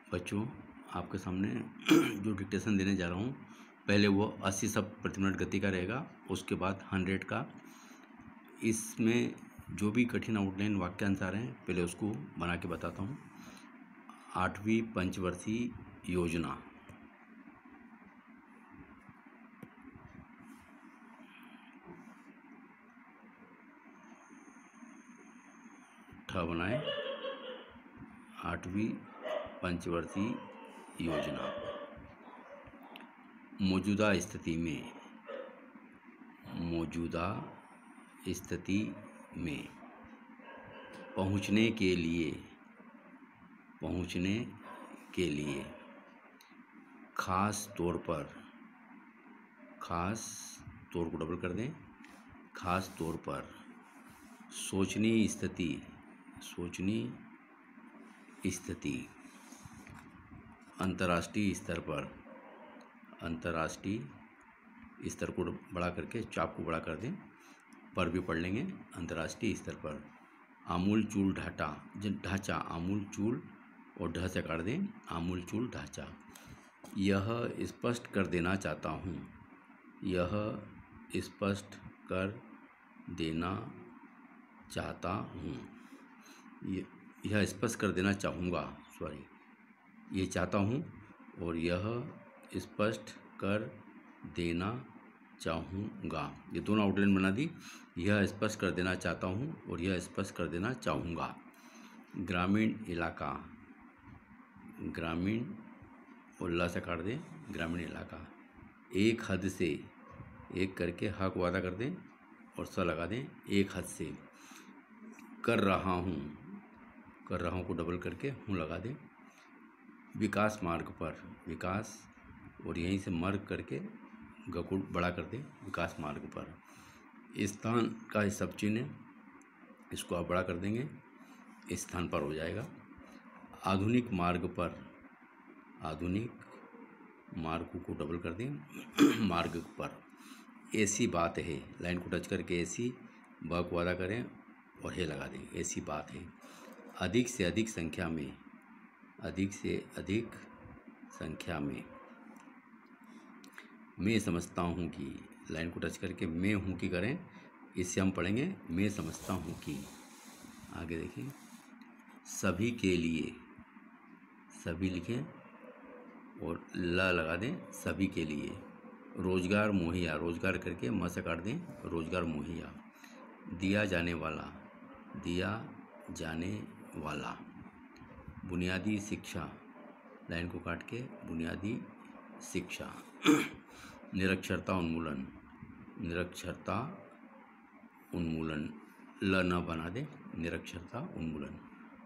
बच्चों, आपके सामने जो डिक्टेशन देने जा रहा हूँ, पहले वो 80 शब्द प्रति मिनट गति का रहेगा, उसके बाद 100 का। इसमें जो भी कठिन आउटलाइन वाक्यांश आ रहे हैं, पहले उसको बना के बताता हूँ। 8वीं पंचवर्षीय योजना। बनाए 8वीं पंचवर्षीय योजना। मौजूदा स्थिति में पहुंचने के लिए खास तौर को डबल कर दें, खास तौर पर सोचनीय स्थिति अंतर्राष्ट्रीय स्तर को बड़ा करके चाप को बड़ा कर दें, पर भी पढ़ लेंगे। अंतर्राष्ट्रीय स्तर पर आमूलचूल ढांचा, आमूलचूल और ढ से काट दें, आमूलचूल ढांचा। यह स्पष्ट कर देना चाहता हूँ, यह स्पष्ट कर देना चाहूँगा, ये चाहता हूँ और यह स्पष्ट कर देना चाहूँगा। ये दोनों आउटलाइन बना दी। यह स्पष्ट कर देना चाहता हूँ और यह स्पष्ट कर देना चाहूँगा। ग्रामीण इलाका, ग्रामीण उल्ला से काट दें, ग्रामीण इलाका। एक हद से, एक करके ह को आधा कर दें और स लगा दें, एक हद से। कर रहा हूँ को डबल करके हूँ लगा दें। विकास मार्ग पर, विकास और यहीं से मार्ग करके ग को बड़ा कर दें, विकास मार्ग पर। स्थान का सब चिन्ह, इसको आप बड़ा कर देंगे, स्थान पर हो जाएगा। आधुनिक मार्ग पर, आधुनिक मार्ग को डबल कर दें, मार्ग पर। ऐसी बात है, लाइन को टच करके ऐसी, ब को आधा करें और हे लगा दें, ऐसी बात है। अधिक से अधिक संख्या में, अधिक से अधिक संख्या में। मैं समझता हूँ कि, लाइन को टच करके मैं हूँ कि करें, इससे हम पढ़ेंगे मैं समझता हूँ कि। आगे देखिए, सभी के लिए, सभी लिखें और ल लगा दें, सभी के लिए। रोजगार मुहैया, रोजगार करके म से काट दें, रोजगार मुहैया। दिया जाने वाला, दिया जाने वाला। बुनियादी शिक्षा, लाइन को काट के बुनियादी शिक्षा। निरक्षरता उन्मूलन, निरक्षरता उन्मूलन, ल न बना दे, निरक्षरता उन्मूलन।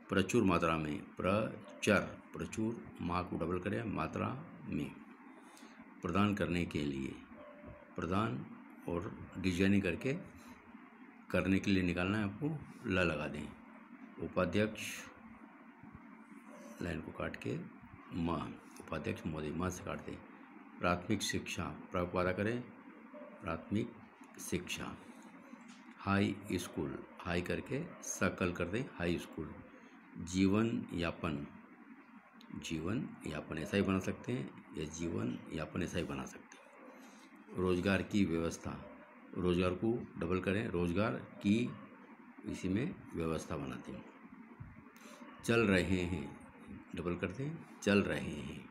प्रचुर मात्रा में, प्रचुर, माँ को डबल करें, मात्रा में। प्रदान करने के लिए, प्रदान और डिजाइनिंग करके करने के लिए निकालना है आपको, ल लगा दें। उपाध्यक्ष, लाइन को काट के म, उपाध्यक्ष महोदय, म से काट दें। प्राथमिक शिक्षा, प्र को आधा करें, प्राथमिक शिक्षा। हाई स्कूल, हाई करके सकल कर दें, हाई स्कूल। जीवन यापन, जीवन यापन ऐसा ही बना सकते हैं, या जीवन यापन ऐसा ही बना सकते हैं। रोजगार की व्यवस्था, रोजगार को डबल करें, रोजगार की, इसी में व्यवस्था बनाते हैं। चल रहे हैं, डबल करते हैं, चल रहे हैं।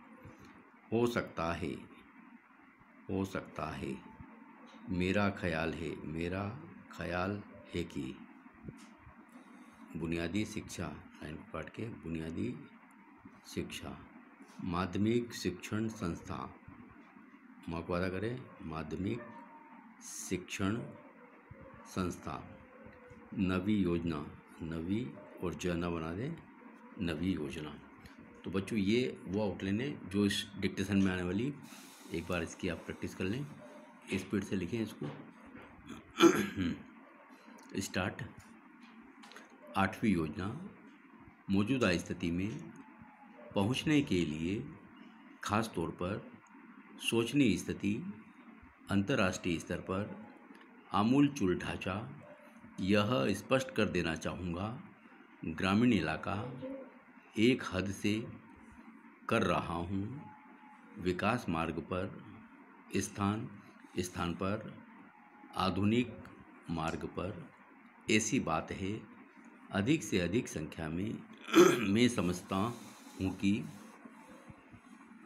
हो सकता है, हो सकता है। मेरा ख्याल है, मेरा ख्याल है कि। बुनियादी शिक्षा, लाइन को काट के बुनियादी शिक्षा। माध्यमिक शिक्षण संस्था, माँ को आधा करें, माध्यमिक शिक्षण संस्था। नवी योजना, नवी और ज न बना दें, नवी योजना। तो बच्चों, ये वो आउटलाइन है जो इस डिक्टेशन में आने वाली। एक बार इसकी आप प्रैक्टिस कर लें, स्पीड से लिखें इसको। स्टार्ट। 8वीं योजना, मौजूदा स्थिति में पहुंचने के लिए खास तौर पर सोचनीय स्थिति अंतर्राष्ट्रीय स्तर पर आमूलचूल ढांचा। यह स्पष्ट कर देना चाहूँगा, ग्रामीण इलाका एक हद से कर रहा हूँ विकास मार्ग पर, स्थान स्थान पर, आधुनिक मार्ग पर। ऐसी बात है अधिक से अधिक संख्या में मैं समझता हूँ कि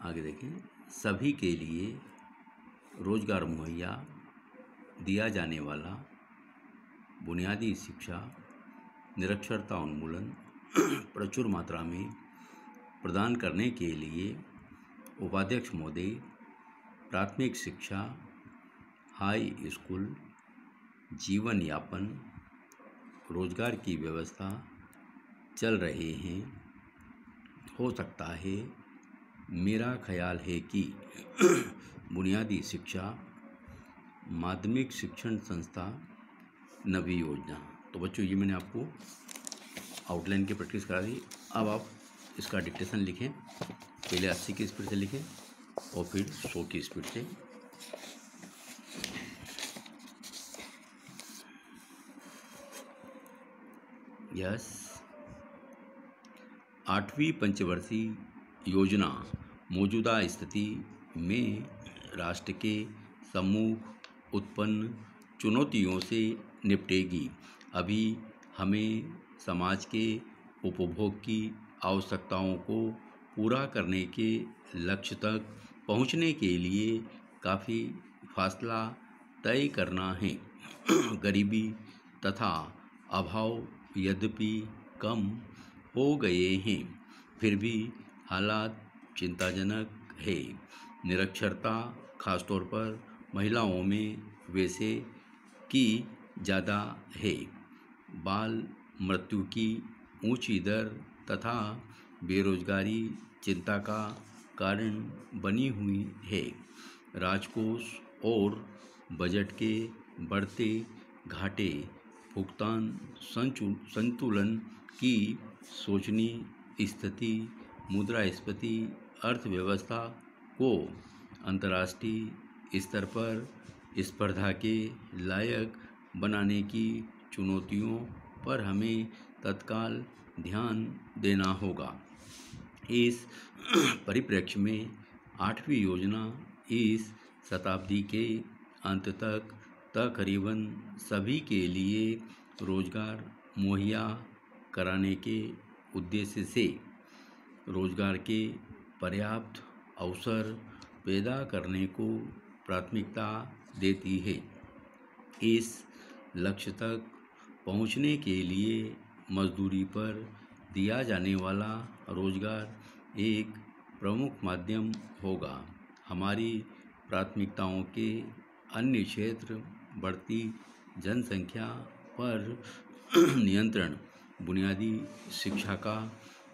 आगे देखें, सभी के लिए रोजगार मुहैया दिया जाने वाला बुनियादी शिक्षा निरक्षरता उन्मूलन प्रचुर मात्रा में प्रदान करने के लिए उपाध्यक्ष महोदय प्राथमिक शिक्षा, हाई स्कूल, जीवन यापन, रोजगार की व्यवस्था चल रहे हैं। हो सकता है, मेरा ख्याल है कि बुनियादी शिक्षा माध्यमिक शिक्षण संस्था नवी योजना। तो बच्चों, ये मैंने आपको आउटलाइन की प्रैक्टिस करा दी। अब आप इसका डिक्टेशन लिखें। पहले 80 की स्पीड से लिखें और फिर 100 की स्पीड से। यस। 8वीं पंचवर्षीय योजना मौजूदा स्थिति में राष्ट्र के सम्मुख उत्पन्न चुनौतियों से निपटेगी। अभी हमें समाज के उपभोग की आवश्यकताओं को पूरा करने के लक्ष्य तक पहुंचने के लिए काफ़ी फासला तय करना है। गरीबी तथा अभाव यद्यपि कम हो गए हैं, फिर भी हालात चिंताजनक है। निरक्षरता खासतौर पर महिलाओं में वैसे की ज़्यादा है। बाल मृत्यु की ऊंची दर तथा बेरोजगारी चिंता का कारण बनी हुई है। राजकोष और बजट के बढ़ते घाटे भुगतान संतुलन की शोचनीय स्थिति मुद्रास्फीति अर्थव्यवस्था को अंतर्राष्ट्रीय स्तर पर स्पर्धा के लायक बनाने की चुनौतियों पर हमें तत्काल ध्यान देना होगा। इस परिप्रेक्ष्य में 8वीं योजना इस शताब्दी के अंत तक तकरीबन सभी के लिए रोजगार मुहैया कराने के उद्देश्य से रोजगार के पर्याप्त अवसर पैदा करने को प्राथमिकता देती है। इस लक्ष्य तक पहुंचने के लिए मजदूरी पर दिया जाने वाला रोजगार एक प्रमुख माध्यम होगा। हमारी प्राथमिकताओं के अन्य क्षेत्र बढ़ती जनसंख्या पर नियंत्रण, बुनियादी शिक्षा का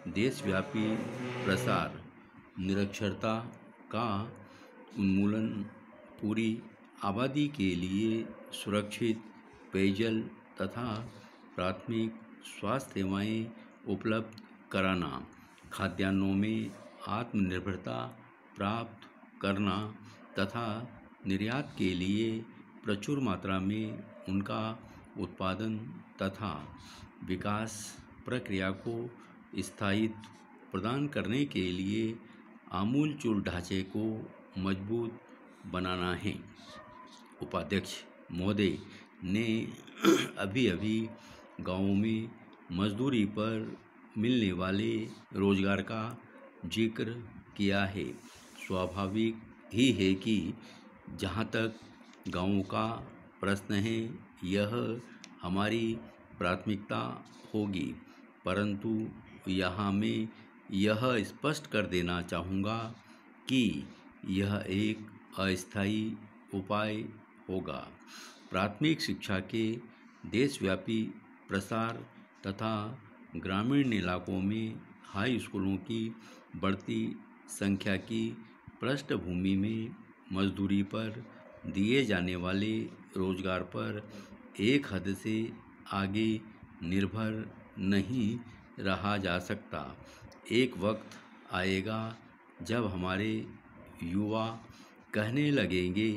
देशव्यापी प्रसार, निरक्षरता का उन्मूलन, पूरी आबादी के लिए सुरक्षित पेयजल तथा प्राथमिक स्वास्थ्य सेवाएं उपलब्ध कराना, खाद्यान्नों में आत्मनिर्भरता प्राप्त करना तथा निर्यात के लिए प्रचुर मात्रा में उनका उत्पादन तथा विकास प्रक्रिया को स्थायित्व प्रदान करने के लिए आमूलचूल ढांचे को मजबूत बनाना है। उपाध्यक्ष महोदय ने अभी अभी गांवों में मजदूरी पर मिलने वाले रोजगार का जिक्र किया है। स्वाभाविक ही है कि जहां तक गांवों का प्रश्न है, यह हमारी प्राथमिकता होगी, परंतु यहाँ मैं यह स्पष्ट कर देना चाहूँगा कि यह एक अस्थायी उपाय होगा। प्राथमिक शिक्षा के देशव्यापी प्रसार तथा ग्रामीण इलाकों में हाई स्कूलों की बढ़ती संख्या की पृष्ठभूमि में मजदूरी पर दिए जाने वाले रोजगार पर एक हद से आगे निर्भर नहीं रहा जा सकता। एक वक्त आएगा जब हमारे युवा कहने लगेंगे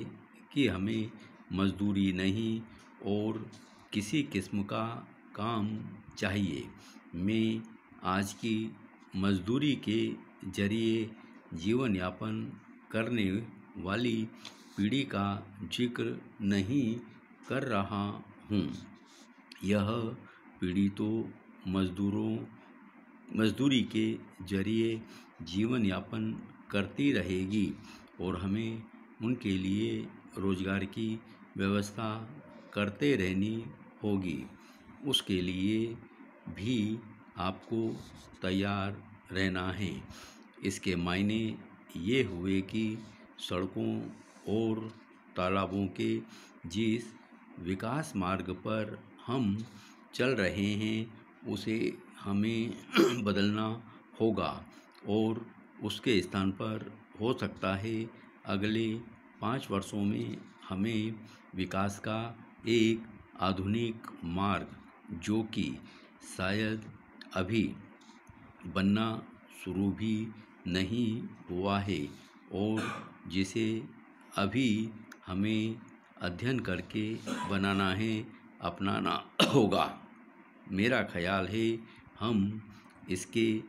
कि हमें मजदूरी नहीं और किसी किस्म का काम चाहिए। मैं आज की मजदूरी के जरिए जीवन यापन करने वाली पीढ़ी का जिक्र नहीं कर रहा हूँ। यह पीढ़ी तो मजदूरी के जरिए जीवन यापन करती रहेगी और हमें उनके लिए रोजगार की व्यवस्था करते रहनी होगी। उसके लिए भी आपको तैयार रहना है। इसके मायने ये हुए कि सड़कों और तालाबों के जिस विकास मार्ग पर हम चल रहे हैं उसे हमें बदलना होगा और उसके स्थान पर हो सकता है अगले 5 वर्षों में हमें विकास का एक आधुनिक मार्ग जो कि शायद अभी बनना शुरू भी नहीं हुआ है और जिसे अभी हमें अध्ययन करके बनाना है, अपनाना होगा। मेरा ख्याल है हम इसके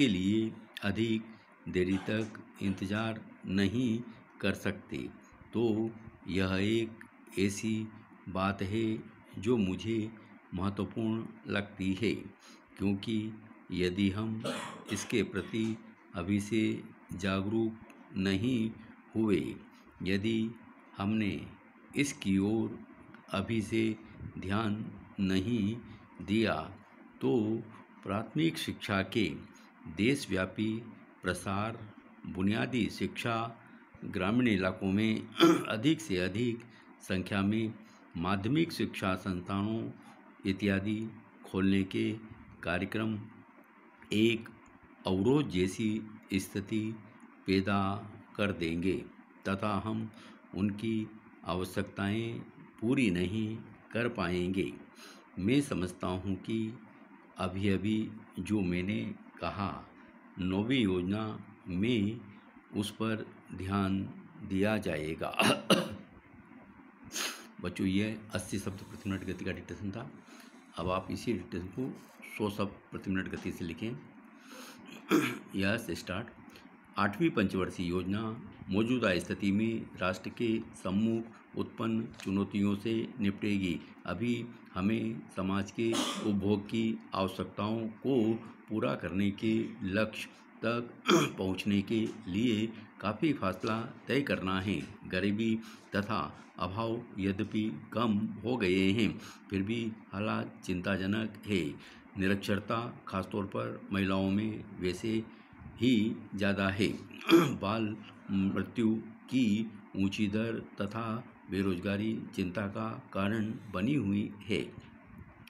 लिए अधिक देरी तक इंतज़ार नहीं कर सकते। तो यह एक ऐसी बात है जो मुझे महत्वपूर्ण लगती है, क्योंकि यदि हम इसके प्रति अभी से जागरूक नहीं हुए, यदि हमने इसकी ओर अभी से ध्यान नहीं दिया, तो प्राथमिक शिक्षा के देशव्यापी प्रसार, बुनियादी शिक्षा, ग्रामीण इलाकों में अधिक से अधिक संख्या में माध्यमिक शिक्षा संस्थानों इत्यादि खोलने के कार्यक्रम एक अवरोध जैसी स्थिति पैदा कर देंगे तथा हम उनकी आवश्यकताएं पूरी नहीं कर पाएंगे। मैं समझता हूं कि अभी जो मैंने कहा 9वीं योजना में उस पर ध्यान दिया जाएगा। बच्चों, ये 80 शब्द प्रति मिनट गति का डिक्टेशन था। अब आप इसी डिक्टेशन को 100 शब्द प्रति मिनट गति से लिखें। Yes start. 8वीं पंचवर्षीय योजना मौजूदा स्थिति में राष्ट्र के सम्मुख उत्पन्न चुनौतियों से निपटेगी। अभी हमें समाज के उपभोग की आवश्यकताओं को पूरा करने के लक्ष्य तक पहुंचने के लिए काफ़ी फासला तय करना है। गरीबी तथा अभाव यद्यपि कम हो गए हैं, फिर भी हालात चिंताजनक है। निरक्षरता खासतौर पर महिलाओं में वैसे ही ज़्यादा है। बाल मृत्यु की ऊंची दर तथा बेरोजगारी चिंता का कारण बनी हुई है।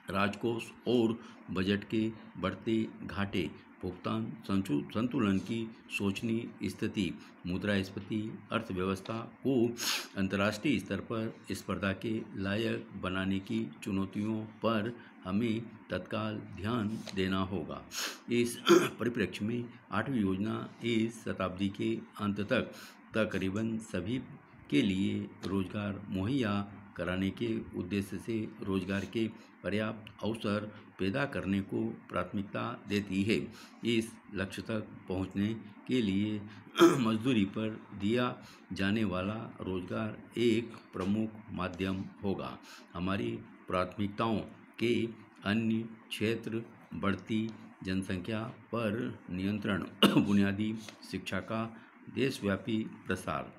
राजकोष और बजट के बढ़ते घाटे, भुगतान संतुलन की शोचनीय स्थिति, मुद्रास्फीति अर्थव्यवस्था को अंतर्राष्ट्रीय स्तर पर स्पर्धा के लायक बनाने की चुनौतियों पर हमें तत्काल ध्यान देना होगा। इस परिप्रेक्ष्य में 8वीं योजना इस शताब्दी के अंत तक तकरीबन सभी के लिए रोजगार मुहैया कराने के उद्देश्य से रोजगार के पर्याप्त अवसर पैदा करने को प्राथमिकता देती है। इस लक्ष्य तक पहुंचने के लिए मजदूरी पर दिया जाने वाला रोजगार एक प्रमुख माध्यम होगा। हमारी प्राथमिकताओं के अन्य क्षेत्र बढ़ती जनसंख्या पर नियंत्रण, बुनियादी शिक्षा का देशव्यापी प्रसार,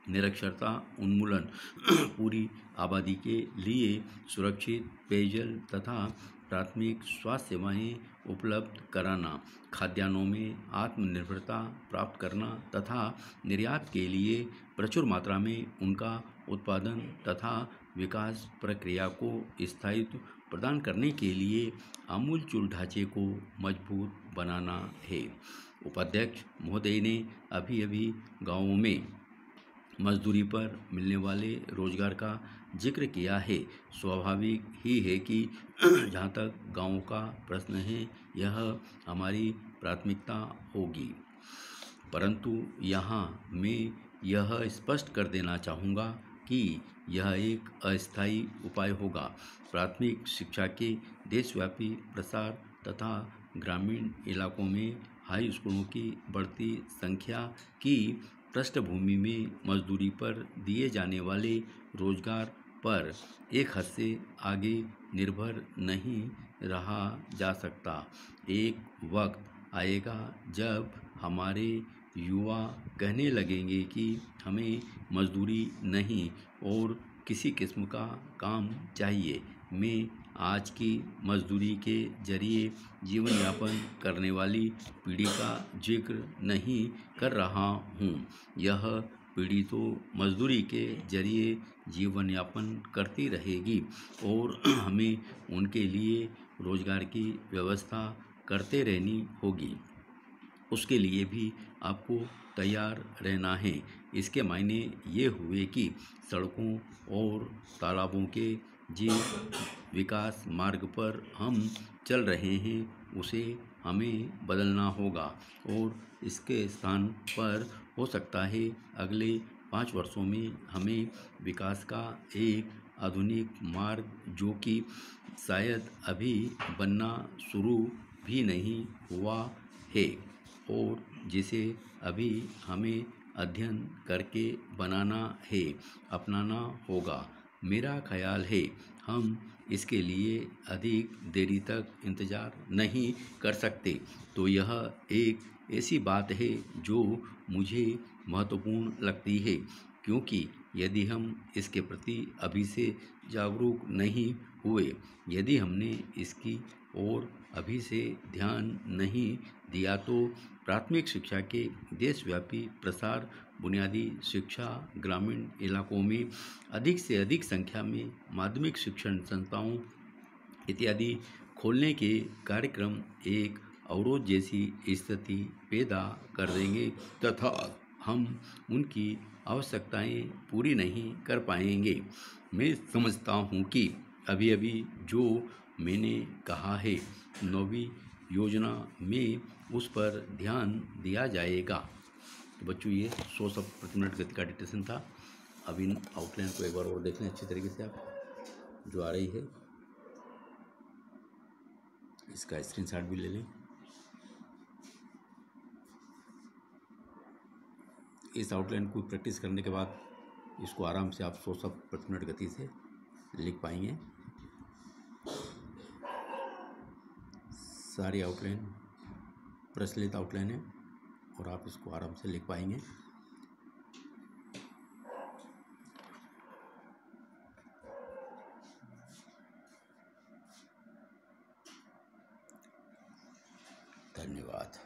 निरक्षरता उन्मूलन, पूरी आबादी के लिए सुरक्षित पेयजल तथा प्राथमिक स्वास्थ्य सेवाएं उपलब्ध कराना, खाद्यान्नों में आत्मनिर्भरता प्राप्त करना तथा निर्यात के लिए प्रचुर मात्रा में उनका उत्पादन तथा विकास प्रक्रिया को स्थायित्व प्रदान करने के लिए आमूलचूल ढांचे को मजबूत बनाना है। उपाध्यक्ष महोदय ने अभी गांवों में मजदूरी पर मिलने वाले रोजगार का जिक्र किया है। स्वाभाविक ही है कि जहाँ तक गांवों का प्रश्न है, यह हमारी प्राथमिकता होगी। परंतु यहाँ मैं यह स्पष्ट कर देना चाहूँगा कि यह एक अस्थायी उपाय होगा। प्राथमिक शिक्षा के देशव्यापी प्रसार तथा ग्रामीण इलाकों में हाई स्कूलों की बढ़ती संख्या की पृष्ठभूमि में मजदूरी पर दिए जाने वाले रोजगार पर एक हद से आगे निर्भर नहीं रहा जा सकता। एक वक्त आएगा जब हमारे युवा कहने लगेंगे कि हमें मजदूरी नहीं और किसी किस्म का काम चाहिए। मैं आज की मजदूरी के जरिए जीवन यापन करने वाली पीढ़ी का जिक्र नहीं कर रहा हूँ। यह पीढ़ी तो मजदूरी के जरिए जीवन यापन करती रहेगी और हमें उनके लिए रोजगार की व्यवस्था करते रहनी होगी। उसके लिए भी आपको तैयार रहना है। इसके मायने ये हुए कि सड़कों और तालाबों के जिस विकास मार्ग पर हम चल रहे हैं उसे हमें बदलना होगा और इसके स्थान पर हो सकता है अगले 5 वर्षों में हमें विकास का एक आधुनिक मार्ग जो कि शायद अभी बनना शुरू भी नहीं हुआ है और जिसे अभी हमें अध्ययन करके बनाना है, अपनाना होगा। मेरा ख्याल है हम इसके लिए अधिक देरी तक इंतज़ार नहीं कर सकते। तो यह एक ऐसी बात है जो मुझे महत्वपूर्ण लगती है क्योंकि यदि हम इसके प्रति अभी से जागरूक नहीं हुए, यदि हमने इसकी ओर अभी से ध्यान नहीं दिया तो प्राथमिक शिक्षा के देशव्यापी प्रसार, बुनियादी शिक्षा, ग्रामीण इलाकों में अधिक से अधिक संख्या में माध्यमिक शिक्षण संस्थाओं इत्यादि खोलने के कार्यक्रम एक अवरोध जैसी स्थिति पैदा कर देंगे तथा हम उनकी आवश्यकताएं पूरी नहीं कर पाएंगे। मैं समझता हूँ कि अभी अभी जो मैंने कहा है 9वीं योजना में उस पर ध्यान दिया जाएगा। तो बच्चों ये 100 शब्द प्रति मिनट गति का डिक्टेशन था। अब इन आउटलाइन को एक बार और देख लें अच्छी तरीके से आप जो आ रही है इसका स्क्रीनशॉट भी ले लें। इस आउटलाइन को प्रैक्टिस करने के बाद इसको आराम से आप 100 शब्द प्रति मिनट गति से लिख पाएंगे। सारी आउटलाइन प्रचलित आउटलाइन है और आप इसको आराम से लिख पाएंगे। धन्यवाद।